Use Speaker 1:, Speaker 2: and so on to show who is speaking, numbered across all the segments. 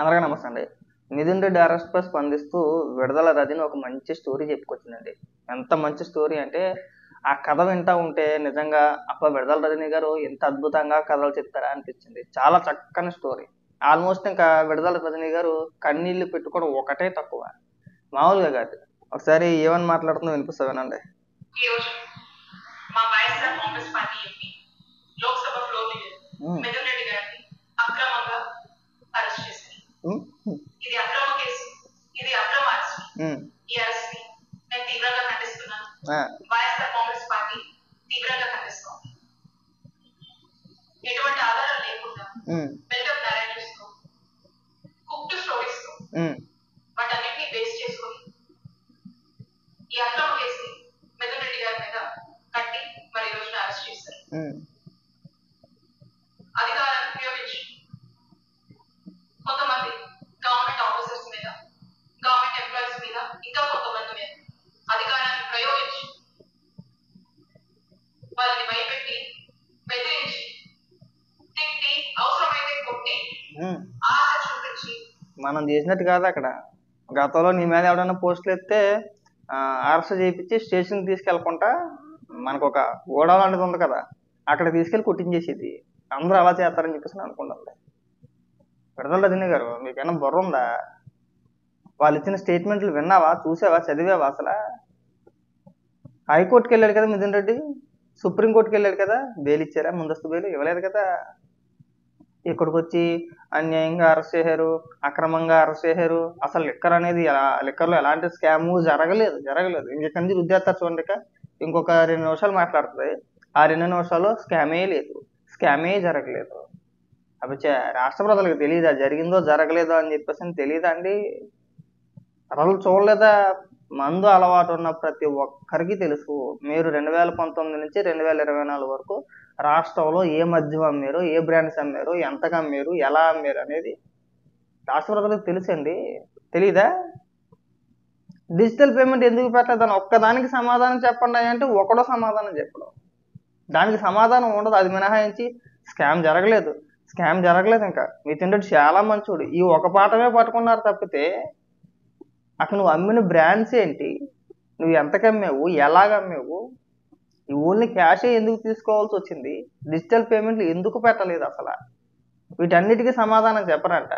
Speaker 1: అందరికీ నమస్తే అండి. మిథున్ రెడ్డి అరెస్ట్‌పై స్పందిస్తూ విడుదల రజని ఒక మంచి స్టోరీ చెప్పుకొచ్చిందండి. ఎంత మంచి స్టోరీ అంటే, ఆ కథ వింటా ఉంటే నిజంగా అబ్బా! విడుదల రజని గారు ఇంత అద్భుతంగా కథలు చెప్తారా అనిపించింది. చాలా చక్కని స్టోరీ. ఆల్మోస్ట్ ఇంకా విడుదల రజని గారు కన్నీళ్లు పెట్టుకోవడం ఒకటే తక్కువ. మామూలుగా కాదు. ఒకసారి ఏమని మాట్లాడుతుందో వినిపిస్తా వినండి.
Speaker 2: ఈరోజు మా YSR Congress party MP Lok Sabha floor leader Mithun Reddy గారిని అక్రమంగా అరెస్ట్ చేశారు. ఇది అక్రమ కేసు, ఇది అక్రమ అరెస్ట్. ఈ అరెస్ట్ ని నేను తీవ్రంగా ఖండిస్తున్నాను. వైఎస్ఆర్ కాంగ్రెస్ పార్టీ తీవ్రంగా ఖండిస్తోంది. ఎటువంటి ఆధారాలు లేకుండా బిల్డప్ నరేటివ్స్ తో, కుక్డ్ స్టోరీస్ తో వాటన్నిటిని బేస్ చేసుకొని ఈ అక్రమ కేసుని మిథున్ రెడ్డి గారి మీద కట్టి మరి ఈ రోజున అరెస్ట్ చేశారు. అధికారాన్ని ఉపయోగించి కొంతమంది గవర్నమెంట్ ఆఫీసర్స్ మీద, గవర్నమెంట్ ఎంప్లాయీస్ మీద, ఇంకా కొంతమంది మీద అధికారాన్ని ప్రయోగించి వాళ్ళని భయపెట్టి, బెదిరించి, తిట్టి, అవసరమైతే కొట్టి, ఆశ చూపించి
Speaker 1: మనం చేసినట్టు కాదు అక్కడ. గతంలో నీ మీద ఎవడన్నా పోస్టులు ఎత్తే అరెస్ట్ చేయించి స్టేషన్కి తీసుకెళ్ళకుండా మనకు ఒక గోడ లాంటిది ఉంది కదా, అక్కడ తీసుకెళ్ళి కొట్టించేసేది. అందరూ అలా చేస్తారని చెప్పేసి అనుకుంటుంది. విడుదల రజని గారు, మీకైనా బుర్ర ఉందా? వాళ్ళు ఇచ్చిన స్టేట్మెంట్లు విన్నావా, చూసావా, చదివావా? అసలు హైకోర్టుకి వెళ్ళాడు కదా మిథున్ రెడ్డి, సుప్రీంకోర్టుకి వెళ్ళాడు కదా, బెయిల్ ఇచ్చారా? ముందస్తు బెయిల్ ఇవ్వలేదు కదా. ఇక్కడికి వచ్చి అన్యాయంగా అరెస్ట్ చేశారు, అక్రమంగా అరెస్ట్ చేశారు. అసలు లిక్కర్లో ఎలాంటి స్కాము జరగలేదు. ఇంకెక్కడి నుంచి రుద్దేస్తారు చూడండి. ఇంకొక 2 నిమిషాలు మాట్లాడుతుంది. ఆ 2 నిమిషాల్లో స్కామే లేదు, స్కామే జరగలేదు. అబ్బచ్చా, రాష్ట్ర ప్రజలకు తెలియదా జరిగిందో జరగలేదో అని చెప్పేసి? తెలియదా అండి? అసలు చూడలేదా? మందు అలవాటు ఉన్న ప్రతి ఒక్కరికి తెలుసు. మీరు 2019 నుంచి 2024 వరకు రాష్ట్రంలో ఏ మద్యం అమ్మారు, ఏ బ్రాండ్స్ అమ్మారు, ఎంతగా అమ్మారు, ఎలా అమ్మారు అనేది రాష్ట్ర ప్రజలకు తెలుసండి. తెలీదా? డిజిటల్ పేమెంట్ ఎందుకు పెట్టలేదు అని ఒక్కదానికి సమాధానం చెప్పండి అంటే ఒకడో సమాధానం చెప్పడం. దానికి సమాధానం ఉండదు. అది మినహాయించి స్కామ్ జరగలేదు. ఇంకా మిథున్ రెడ్డి చాలా మంచోడు. ఈ ఒక పాఠమే పట్టుకున్నారు తప్పితే అక్కడ నువ్వు అమ్మిన బ్రాండ్స్ ఏంటి, నువ్వు ఎంతకు అమ్మావు, ఎలాగమ్మావు, ఈ ఓన్లీ క్యాషే ఎందుకు తీసుకోవాల్సి వచ్చింది, డిజిటల్ పేమెంట్లు ఎందుకు పెట్టలేదు, అసలు వీటన్నిటికీ సమాధానం చెప్పరంట.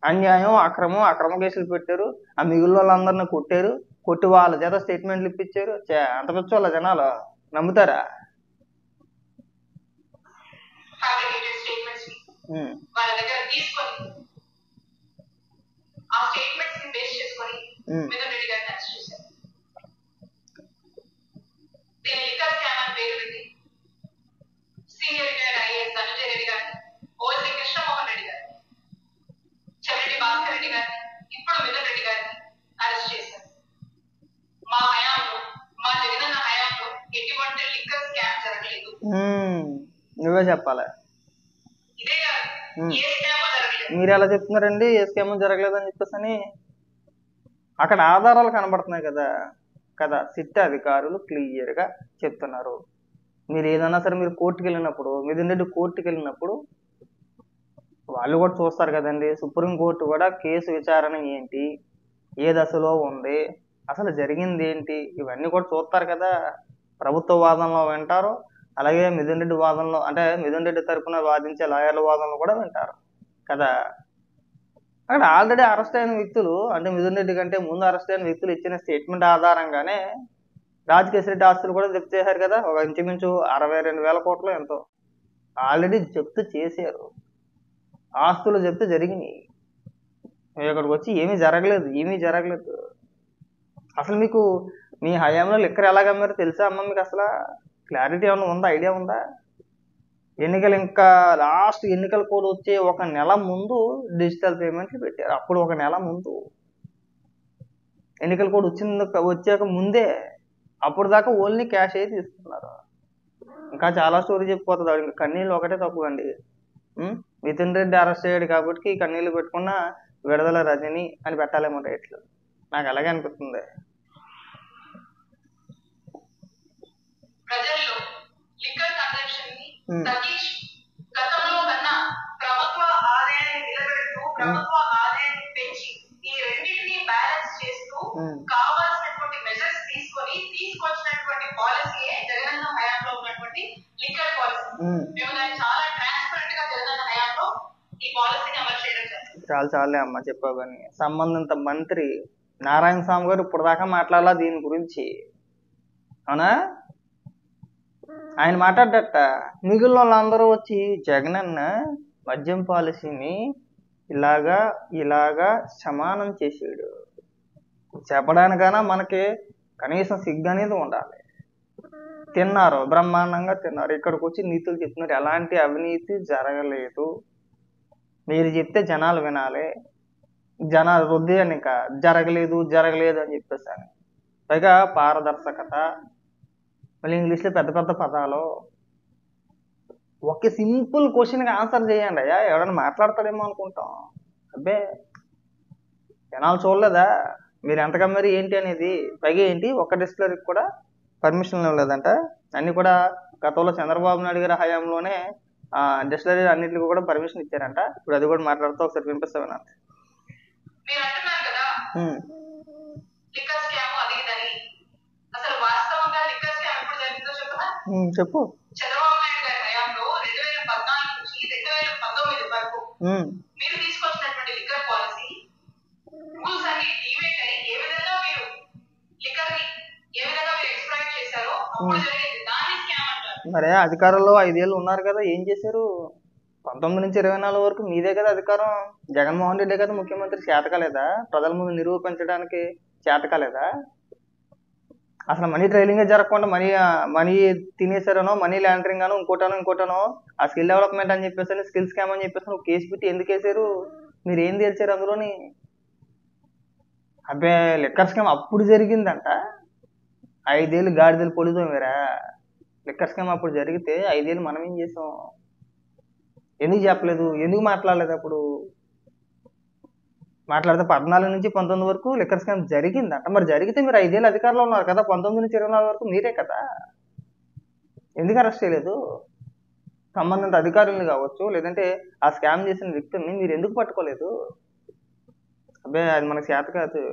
Speaker 1: అన్యాయం, అక్రమ కేసులు పెట్టారు. ఆ మిగిలిన వాళ్ళందరినీ కొట్టి వాళ్ళ చేత స్టేట్మెంట్లు ఇప్పించారు. అంత పిచ్చి వాళ్ళ జనాలు నమ్ముతారా?
Speaker 2: వాళ్ళ దగ్గర తీసుకొని ఆ స్టేట్మెంట్స్ ని బేస్ చేసుకొని మిథున్ రెడ్డి గారిని అరెస్ట్ చేశారు. దీని లిక్కర్ స్కామ్ అని పేరు పెట్టి senior retired IAS Dhananjaya Reddy గారిని, ఓఎస్సీ కృష్ణమోహన్ రెడ్డి గారిని, చెవిరెడ్డి భాస్కర్ రెడ్డి గారిని, ఇప్పుడు మిథున్ రెడ్డి గారిని అరెస్ట్ చేశారు. మా జగనన్న హయాంలో ఎటువంటి లిక్కర్ స్కామ్ జరగలేదు.
Speaker 1: నువ్వే చెప్పాలి.
Speaker 2: ఇదే కాదు, ఏ స్కామ్ జరగలేదు.
Speaker 1: మీరు ఎలా చెప్తున్నారండి ఏ స్కామ్ జరగలేదు అని చెప్పేసి? అక్కడ ఆధారాలు కనబడుతున్నాయి కదా. సిట్ అధికారులు క్లియర్గా చెప్తున్నారు. మీరు ఏదన్నా సరే, మీరు కోర్టుకు వెళ్ళినప్పుడు, మిథున్ రెడ్డి కోర్టుకు వెళ్ళినప్పుడు వాళ్ళు కూడా చూస్తారు కదండి. సుప్రీంకోర్టు కూడా కేసు విచారణ ఏంటి, ఏ దశలో ఉంది, అసలు జరిగింది ఏంటి, ఇవన్నీ కూడా చూస్తారు కదా. ప్రభుత్వ వాదనలో వింటారు, అలాగే మిథున్ రెడ్డి వాదనలో, అంటే మిథున్ రెడ్డి తరఫున వాదించే లాయర్ల వాదనలు కూడా వింటారు కదా. అక్కడ ఆల్రెడీ అరెస్ట్ అయిన వ్యక్తులు, అంటే మిథున్ రెడ్డి కంటే ముందు అరెస్ట్ అయిన వ్యక్తులు ఇచ్చిన స్టేట్మెంట్ ఆధారంగానే రాజకేశ్ రెడ్డి ఆస్తులు కూడా జప్తు చేశారు కదా. ఒక ఇంచుమించు 62,000 కోట్లు ఎంతో ఆల్రెడీ జప్తు చేశారు. ఆస్తులు జప్తు జరిగినాయి. ఇక్కడికి వచ్చి ఏమీ జరగలేదు. అసలు మీకు మీ హయాంలో లిక్కర్ ఎలాగమ్మారో తెలుసా అమ్మ? మీకు అసలు క్లారిటీ ఏమైనా ఉందా, ఐడియా ఉందా? ఇంకా లాస్ట్ ఎన్నికల కోడ్ వచ్చే 1 నెల ముందు డిజిటల్ పేమెంట్లు పెట్టారు. అప్పుడు 1 నెల ముందు ఎన్నికల కోడ్ వచ్చాక ముందే, అప్పుడు దాకా ఓన్లీ క్యాష్ అయితే తీసుకున్నారు. ఇంకా చాలా స్టోరీ చెప్పిపోతుంది. ఇంకా కన్నీళ్ళు ఒకటే తప్పుకండి. మిథున్ రెడ్డి అరెస్ట్ అయ్యాడు కాబట్టి కన్నీళ్ళు పెట్టుకున్న విడుదల రజని అని పెట్టాలేమో టైటిల్. నాకు అలాగే అనిపిస్తుంది.
Speaker 2: ప్రజల్లో లిక్కర్ కన్సంప్షన్ ని తగ్గించి గతంలో కన్నా ప్రభుత్వ ఆదాయాన్ని నిలబెడుతూ ప్రభుత్వ ఆదాయాన్ని పెంచి ఈ రెండింటిని బ్యాలెన్స్ చేస్తూ కావాల్సినటువంటి మెజర్స్ తీసుకొచ్చినటువంటి పాలసీయే జగనన్న హయాంలో ఉన్నటువంటి లిక్కర్ పాలసీ. మేము దాన్ని చాలా ట్రాన్స్పరెంట్ గా జగనన్న హయాంలో ఈ పాలసీని అమలు చేయడం జరిగింది.
Speaker 1: చాలే అమ్మ చెప్పావు కానీ సంబంధిత మంత్రి నారాయణ స్వామి గారు ఇప్పుడు దాకా మాట్లాడాలా దీని గురించి, అవునా? ఆయన మాట్లాడట మిగిలిన వాళ్ళందరూ వచ్చి జగనన్న మద్యం పాలసీని ఇలాగా సమానం చేసాడు చెప్పడానికైనా మనకి కనీసం సిగ్గు అనేది ఉండాలి. తిన్నారు, బ్రహ్మాండంగా తిన్నారు. ఇక్కడికి వచ్చి నీతులు చెప్తున్నారు, ఎలాంటి అవినీతి జరగలేదు, మీరు చెప్తే జనాలు వినాలి, జనాలు వద్దు అని ఇంకా జరగలేదు అని చెప్పేసాను. పైగా పారదర్శకత, మళ్ళీ ఇంగ్లీష్లో పెద్ద పెద్ద పదాలు. ఒకే సింపుల్ క్వశ్చన్కి ఆన్సర్ చేయండి అయ్యా, ఎవడన్నా మాట్లాడతాడేమో అనుకుంటాం. అబ్బే జనాలు చూడలేదా మీరు ఎంతగా మరి ఏంటి అనేది? పైగా ఏంటి ఒక్క డిస్టిలరీకి కూడా పర్మిషన్ ఇవ్వలేదంట. అన్ని కూడా గతంలో చంద్రబాబు నాయుడు గారి హయాంలోనే డిస్టిలరీ అన్నింటికి కూడా పర్మిషన్ ఇచ్చారంట. ఇప్పుడు అది కూడా మాట్లాడుతూ ఒకసారి వినిపిస్తాను. చెప్పు.
Speaker 2: చంద్రబాబు నాయుడు గారి హయాంలో 2014 నుంచి 2019 వరకు మీరు తీసుకొచ్చినటువంటి లిక్కర్ పాలసీ రూల్స్ అన్ని డివేట్ అయ్యి ఏ విధంగా మీరు లిక్కర్ ని ఏ విధంగా మీరు ఎక్స్ప్లాయిట్ చేశారో అప్పుడు జరిగింది. దాన్ని స్కామ్ అంటారు.
Speaker 1: మరే అధికారంలో 5 ఏళ్ళు ఉన్నారు కదా, ఏం చేశారు? 19 నుంచి 24 వరకు మీదే కదా అధికారం. జగన్మోహన్ రెడ్డి కదా ముఖ్యమంత్రి. చేతకాలేదా? ప్రజల ముందు నిరూపించడానికి చేతకాలేదా? అసలు మనీ ట్రైలింగే జరగకుండా మనీ తినేసారనో, మనీ లాండరింగ్ అనో, ఇంకోటనో ఆ స్కిల్ డెవలప్మెంట్ అని చెప్పేసి స్కిల్ స్కామ్ అని చెప్పేసి ఒక కేసు పెట్టి ఎందుకు వేసారు? మీరు ఏం తెలిసారు అందులోని? అబ్బే లిక్కర్ స్కామ్ అప్పుడు జరిగిందంట. 5 ఏళ్ళు గాడిదలు పొడితో మీరా. లిక్కర్ స్కామ్ అప్పుడు జరిగితే 5 ఏళ్ళు మనం ఏం చేసాం? ఎందుకు చెప్పలేదు? ఎందుకు మాట్లాడలేదు? అప్పుడు మాట్లాడితే 14 నుంచి 19 వరకు లిక్కర్ స్కామ్ జరిగిందంట. మరి జరిగితే మీరు 5 ఏళ్ళు అధికారంలో ఉన్నారు కదా, 19 నుంచి 24 వరకు మీరే కదా, ఎందుకు అరెస్ట్ చేయలేదు? సంబంధిత అధికారులు కావచ్చు, లేదంటే ఆ స్కామ్ చేసిన వ్యక్తుల్ని మీరు ఎందుకు పట్టుకోలేదు? అబ్బే అది మనకు చేత కాదు.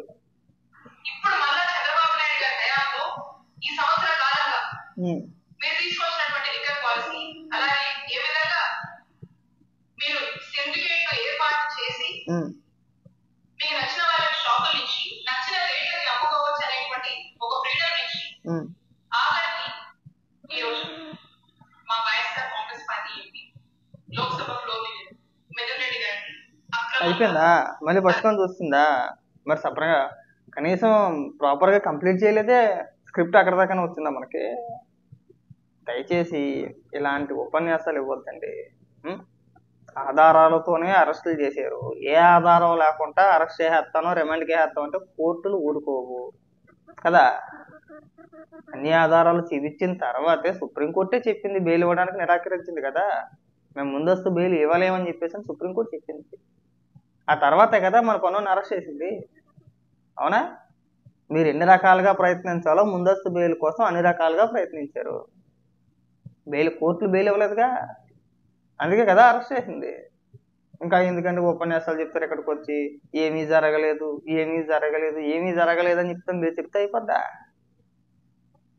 Speaker 1: అయిపోయిందా? మళ్ళీ పట్టుకొని చూస్తుందా? మరి సపరేట్గా కనీసం ప్రాపర్గా కంప్లీట్ చేయలేదే. స్క్రిప్ట్ అక్కడ దాకానే వచ్చిందా మనకి? దయచేసి ఇలాంటి ఉపన్యాసాలు ఇవ్వద్దండి. ఆధారాలతోనే అరెస్టులు చేశారు. ఏ ఆధారం లేకుండా అరెస్ట్ చేసేస్తానో, రిమాండ్కి వేసేస్తాం అంటే కోర్టులు ఊరుకోవు కదా. అన్ని ఆధారాలు చూపించిన తర్వాతే సుప్రీంకోర్టే చెప్పింది బెయిల్ ఇవ్వడానికి నిరాకరించింది కదా. మేము ముందస్తు బెయిల్ ఇవ్వలేమని చెప్పేసి సుప్రీంకోర్టు చెప్పింది. ఆ తర్వాతే కదా మన పనులను అరెస్ట్ చేసింది, అవునా? మీరు ఎన్ని రకాలుగా ప్రయత్నించాలో ముందస్తు బెయిల్ కోసం అన్ని రకాలుగా ప్రయత్నించారు. కోర్టులు బెయిల్ ఇవ్వలేదుగా, అందుకే కదా అరెస్ట్ చేసింది. ఇంకా ఎందుకంటే ఉపన్యాసాలు చెప్తారు ఇక్కడికి వచ్చి, ఏమీ జరగలేదు అని చెప్తే అయిపోద్దా?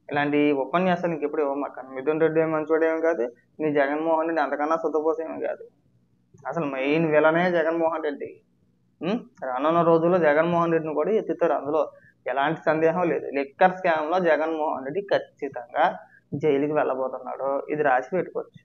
Speaker 1: ఇలాంటి ఉపన్యాసాలు ఇంకెప్పుడు ఇవ్వమాక. మిథున్ రెడ్డి మంచోడేమీ కాదు, మీ జగన్మోహన్ రెడ్డి అంతకన్నా సుతపోసేమీ కాదు. అసలు మెయిన్ విలనే జగన్మోహన్ రెడ్డి. రానున్న రోజుల్లో జగన్మోహన్ రెడ్డిని కూడా ఎత్తుతారు, అందులో ఎలాంటి సందేహం లేదు. లిక్కర్ స్కామ్ లో జగన్మోహన్ రెడ్డి ఖచ్చితంగా జైలుకి వెళ్ళబోతున్నాడు, ఇది రాసి పెట్టుకోవచ్చు.